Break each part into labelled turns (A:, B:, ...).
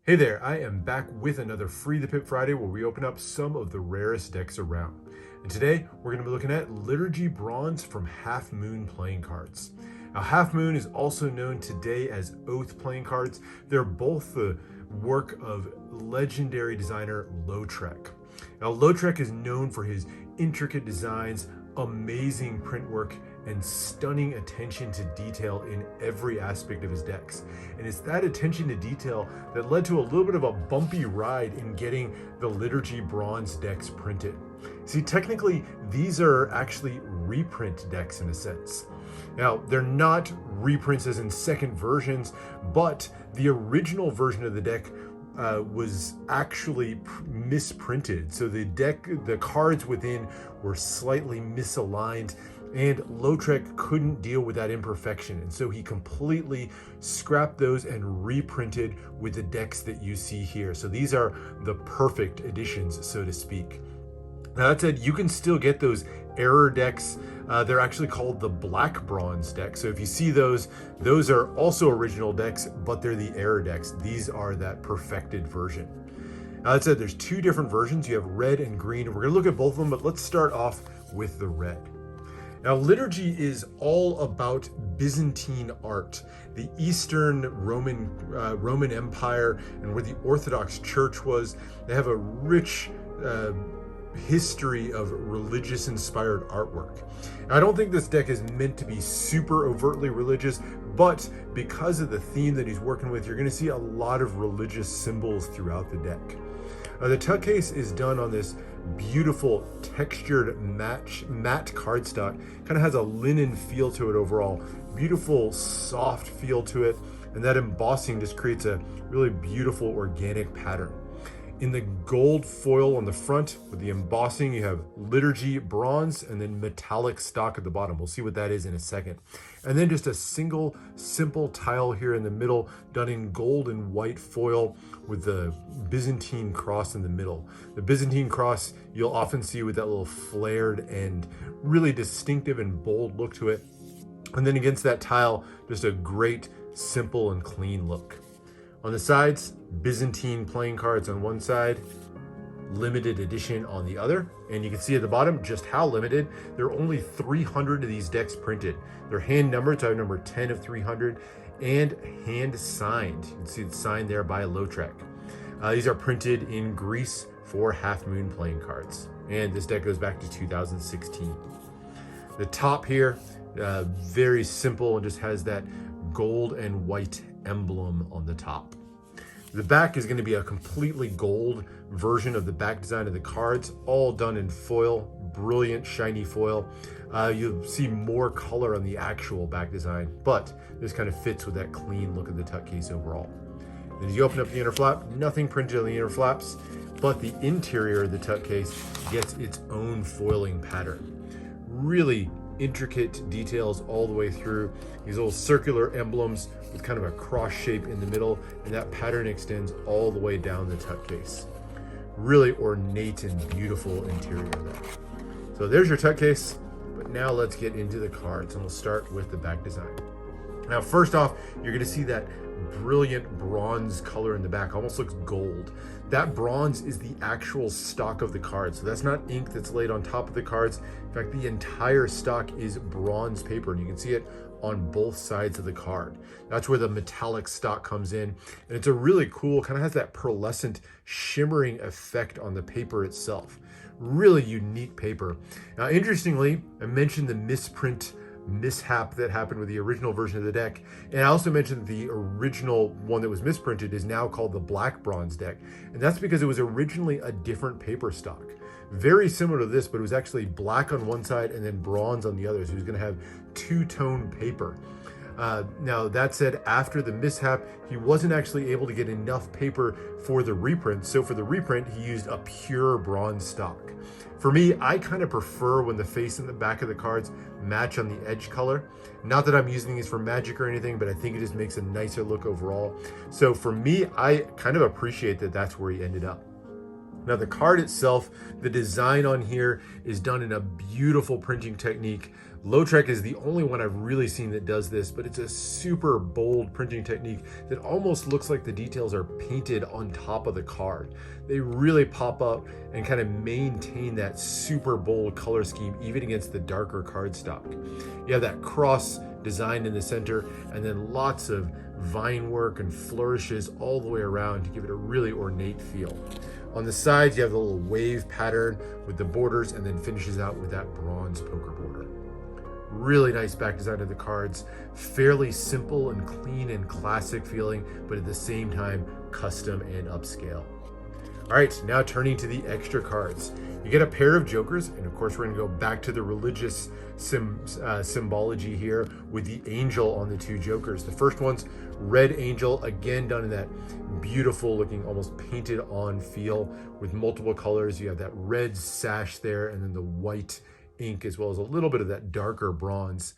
A: Hey there, I am back with another Free the Pip Friday where we open up some of the rarest decks around. And today we're going to be looking at Liturgy Bronze from Half Moon playing cards. Now, Half Moon is also known today as Oath playing cards. They're both the work of legendary designer Lotrek. Now, Lotrek is known for his intricate designs, amazing print work, and stunning attention to detail in every aspect of his decks. And it's that attention to detail that led to a little bit of a bumpy ride in getting the Liturgy Bronze decks printed. See, technically, these are actually reprint decks in a sense. Now, they're not reprints as in second versions, but the original version of the deck was actually misprinted. So the cards within were slightly misaligned, and Lotrek couldn't deal with that imperfection. And so he completely scrapped those and reprinted with the decks that you see here. So these are the perfect editions, so to speak. Now, that said, you can still get those error decks. They're actually called the Black Bronze deck. So if you see those are also original decks, but they're the error decks. These are that perfected version. Now, that said, there's two different versions. You have red and green. We're going to look at both of them, but let's start off with the red. Now, liturgy is all about Byzantine art, the Eastern Roman Empire, and where the Orthodox Church was. They have a rich history of religious inspired artwork. I don't think this deck is meant to be super overtly religious, but because of the theme that he's working with, you're going to see a lot of religious symbols throughout the deck. The tuck case is done on this beautiful textured matte cardstock. Kind of has a linen feel to it overall. Beautiful soft feel to it, and that embossing just creates a really beautiful organic pattern. In the gold foil on the front with the embossing, you have Liturgy Bronze and then metallic stock at the bottom. We'll see what that is in a second. And then just a single simple tile here in the middle, done in gold and white foil with the Byzantine cross in the middle. The Byzantine cross you'll often see with that little flared and really distinctive and bold look to it. And then against that tile, just a great, simple and clean look. On the sides, Byzantine playing cards on one side, limited edition on the other. And you can see at the bottom just how limited. There are only 300 of these decks printed. They're hand numbered, so I have number 10 of 300, and hand signed. You can see it's signed there by Lotrek. These are printed in Greece for Half Moon playing cards. And this deck goes back to 2016. The top here, very simple and just has that gold and white emblem on the top. The back is going to be a completely gold version of the back design of the cards, all done in foil, brilliant shiny foil. You'll see more color on the actual back design, but this kind of fits with that clean look of the tuck case overall. And as you open up the inner flap, nothing printed on the inner flaps, but the interior of the tuck case gets its own foiling pattern. Really intricate details all the way through, these little circular emblems with kind of a cross shape in the middle, and that pattern extends all the way down the tuck case. Really ornate and beautiful interior there. So there's your tuck case, but now let's get into the cards, and we'll start with the back design. Now, first off, you're going to see that brilliant bronze color in the back, almost looks gold. That bronze is the actual stock of the card, so that's not ink that's laid on top of the cards. In fact, the entire stock is bronze paper, and you can see it on both sides of the card. That's where the metallic stock comes in, and it's a really cool, kind of has that pearlescent shimmering effect on the paper itself. Really unique paper. Now, interestingly, I mentioned the mishap that happened with the original version of the deck, and I also mentioned the original one that was misprinted is now called the Black Bronze deck, and that's because it was originally a different paper stock, very similar to this, but it was actually black on one side and then bronze on the other, so it was going to have two-tone paper. Now, that said, after the mishap, he wasn't actually able to get enough paper for the reprint, so for the reprint he used a pure bronze stock. For me, I kind of prefer when the face and the back of the cards match on the edge color. Not that I'm using these for magic or anything, but I think it just makes a nicer look overall. So for me, I kind of appreciate that that's where he ended up. Now, the card itself, the design on here is done in a beautiful printing technique Lotrek is the only one I've really seen that does this, but it's a super bold printing technique that almost looks like the details are painted on top of the card. They really pop up and kind of maintain that super bold color scheme even against the darker cardstock. You have that cross design in the center, and then lots of vine work and flourishes all the way around to give it a really ornate feel. On the sides, you have the little wave pattern with the borders, and then finishes out with that bronze poker border. Really nice back design of the cards, fairly simple and clean and classic feeling, but at the same time, custom and upscale. All right, now turning to the extra cards. You get a pair of jokers, and of course we're gonna go back to the religious symbology here with the angel on the two jokers. The first one's red angel, again done in that beautiful looking, almost painted on feel with multiple colors. You have that red sash there, and then the white ink, as well as a little bit of that darker bronze.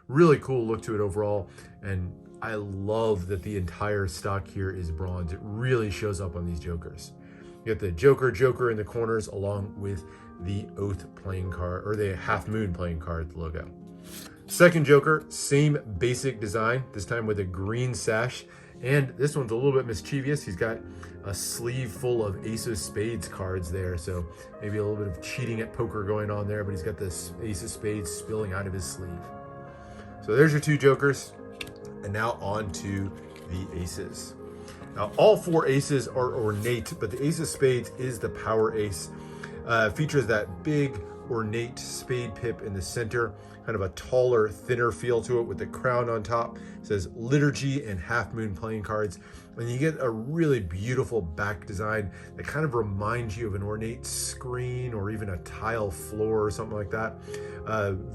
A: Really cool look to it overall, and I love that the entire stock here is bronze. It really shows up on these jokers. You get the Joker in the corners along with the Oath playing card, or the Half Moon playing card logo. Second Joker, same basic design, this time with a green sash. And this one's a little bit mischievous. He's got a sleeve full of Ace of Spades cards there. So maybe a little bit of cheating at poker going on there, but he's got this Ace of Spades spilling out of his sleeve. So there's your two jokers. And now on to the aces. Now, all four aces are ornate, but the Ace of Spades is the power ace. Features that big, ornate spade pip in the center, kind of a taller, thinner feel to it with the crown on top. It says Liturgy and Half Moon playing cards. And you get a really beautiful back design that kind of reminds you of an ornate screen or even a tile floor or something like that.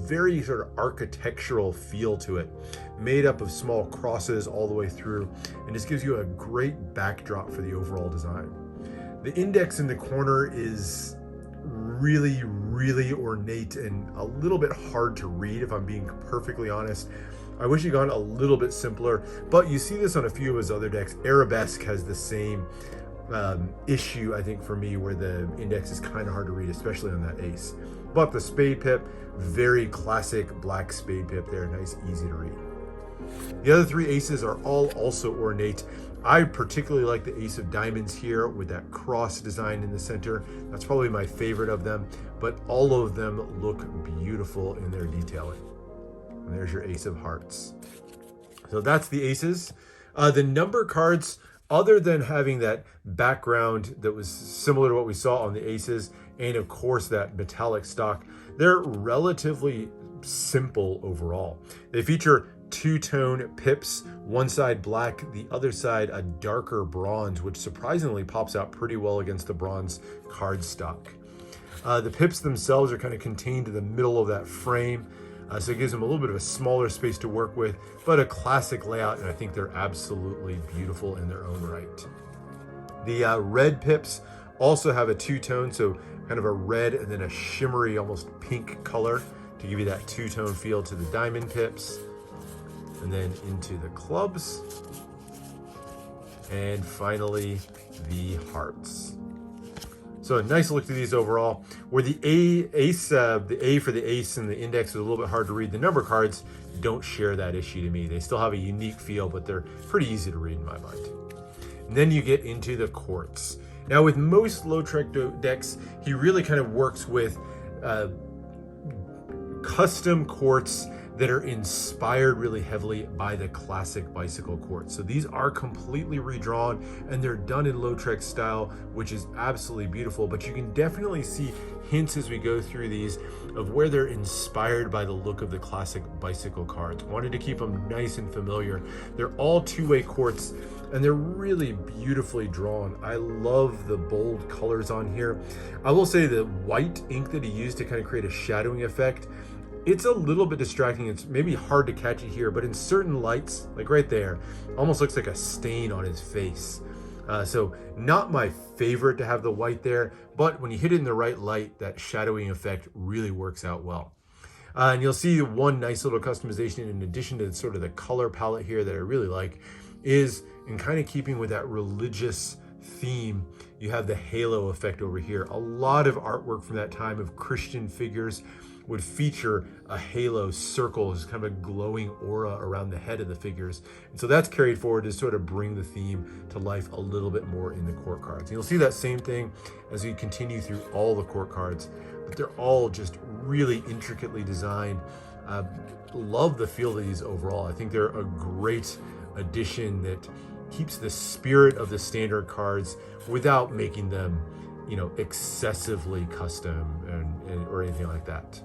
A: Very sort of architectural feel to it, made up of small crosses all the way through, and just gives you a great backdrop for the overall design. The index in the corner is really ornate and a little bit hard to read, if I'm being perfectly honest. I wish he'd gone a little bit simpler, but you see this on a few of his other decks. Arabesque has the same issue, I think, for me, where the index is kind of hard to read, especially on that ace. But the spade pip, very classic black spade pip there, nice, easy to read. The other three aces are all also ornate. I particularly like the Ace of Diamonds here with that cross design in the center. That's probably my favorite of them, but all of them look beautiful in their detailing. And there's your Ace of Hearts. So that's the aces. The number cards, other than having that background that was similar to what we saw on the aces, and of course that metallic stock, they're relatively simple overall. They feature two-tone pips, one side black, the other side a darker bronze, which surprisingly pops out pretty well against the bronze cardstock. The pips themselves are kind of contained in the middle of that frame, so it gives them a little bit of a smaller space to work with, but a classic layout, and I think they're absolutely beautiful in their own right. The red pips also have a two-tone, so kind of a red and then a shimmery, almost pink color to give you that two-tone feel to the diamond pips. And then into the clubs, and finally the hearts. So a nice look to these overall. Where the A for the ace and the index is a little bit hard to read, the number cards don't share that issue to me. They still have a unique feel, but they're pretty easy to read in my mind. And then you get into the courts. Now with most Lotrek decks, he really kind of works with custom courts that are inspired really heavily by the classic bicycle court. So these are completely redrawn, and they're done in Lautrec style, which is absolutely beautiful, but you can definitely see hints as we go through these of where they're inspired by the look of the classic bicycle cards. Wanted to keep them nice and familiar. They're all two-way courts, and they're really beautifully drawn. I love the bold colors on here. I will say the white ink that he used to kind of create a shadowing effect, it's a little bit distracting. It's maybe hard to catch it here, but in certain lights, like right there, almost looks like a stain on his face. So not my favorite to have the white there, but when you hit it in the right light, that shadowing effect really works out well. And you'll see one nice little customization in addition to sort of the color palette here that I really like is in kind of keeping with that religious theme, you have the halo effect over here. A lot of artwork from that time of Christian figures would feature a halo circle, just kind of a glowing aura around the head of the figures. And so that's carried forward to sort of bring the theme to life a little bit more in the court cards. And you'll see that same thing as we continue through all the court cards, but they're all just really intricately designed. Love the feel of these overall. I think they're a great addition that keeps the spirit of the standard cards without making them, excessively custom or anything like that.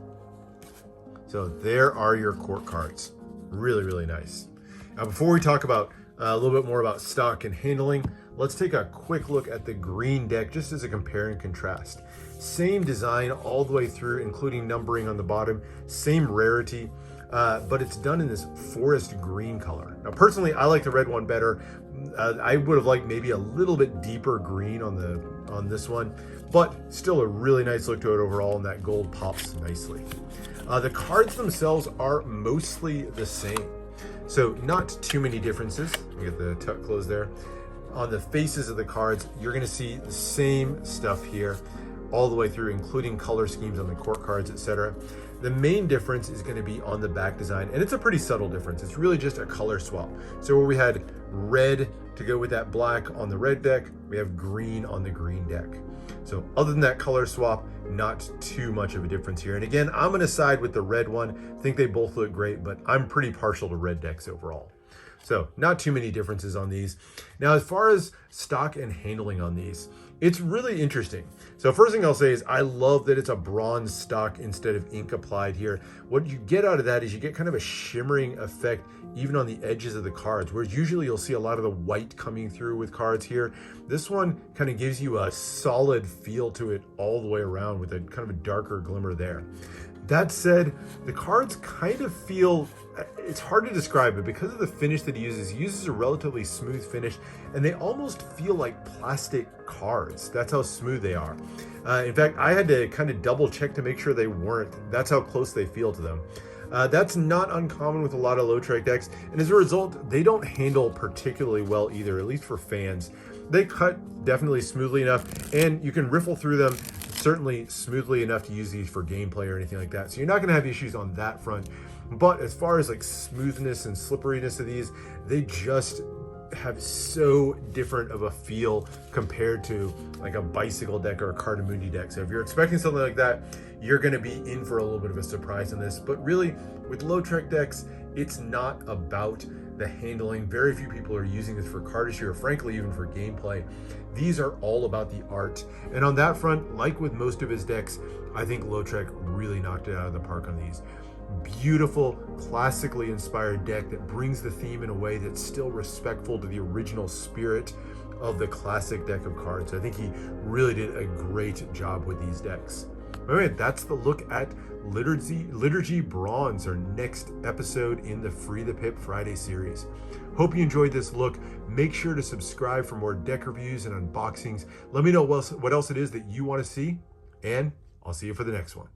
A: So there are your court cards. Really, really nice. Now, before we talk about a little bit more about stock and handling, let's take a quick look at the green deck just as a compare and contrast. Same design all the way through, including numbering on the bottom, same rarity, but it's done in this forest green color. Now, personally, I like the red one better. I would have liked maybe a little bit deeper green on this one, but still a really nice look to it overall, and that gold pops nicely. The cards themselves are mostly the same, so not too many differences. You get the tuck closed there. On the faces of the cards, you're going to see the same stuff here all the way through, including color schemes on the court cards, etc. The main difference is going to be on the back design, and it's a pretty subtle difference. It's really just a color swap. So where we had red to go with that black on the red deck, we have green on the green deck. So other than that color swap, not too much of a difference here. And again, I'm going to side with the red one. I think they both look great, but I'm pretty partial to red decks overall. So not too many differences on these. Now, as far as stock and handling on these, it's really interesting. So first thing I'll say is I love that it's a bronze stock instead of ink applied here. What you get out of that is you get kind of a shimmering effect even on the edges of the cards, whereas usually you'll see a lot of the white coming through with cards here. This one kind of gives you a solid feel to it all the way around with a kind of a darker glimmer there. That said, the cards kind of feel, it's hard to describe, but because of the finish that he uses a relatively smooth finish, and they almost feel like plastic cards. That's how smooth they are. In fact, I had to kind of double check to make sure they weren't. That's how close they feel to them. That's not uncommon with a lot of Lotrek decks, and as a result, they don't handle particularly well either, at least for fans. They cut definitely smoothly enough, and you can riffle through them certainly smoothly enough to use these for gameplay or anything like that. So you're not going to have issues on that front. But as far as like smoothness and slipperiness of these, they just have so different of a feel compared to like a bicycle deck or a Cardamundi deck. So if you're expecting something like that, you're going to be in for a little bit of a surprise in this. But really, with Lotrek decks, it's not about the handling. Very few people are using this for cardistry or frankly even for gameplay. These are all about the art. And on that front, like with most of his decks, I think Lotrek really knocked it out of the park on these. Beautiful, classically inspired deck that brings the theme in a way that's still respectful to the original spirit of the classic deck of cards. I think he really did a great job with these decks. All right, that's the look at Liturgy Bronze, our next episode in the Free the Pip Friday series. Hope you enjoyed this look. Make sure to subscribe for more deck reviews and unboxings. Let me know what else it is that you want to see, and I'll see you for the next one.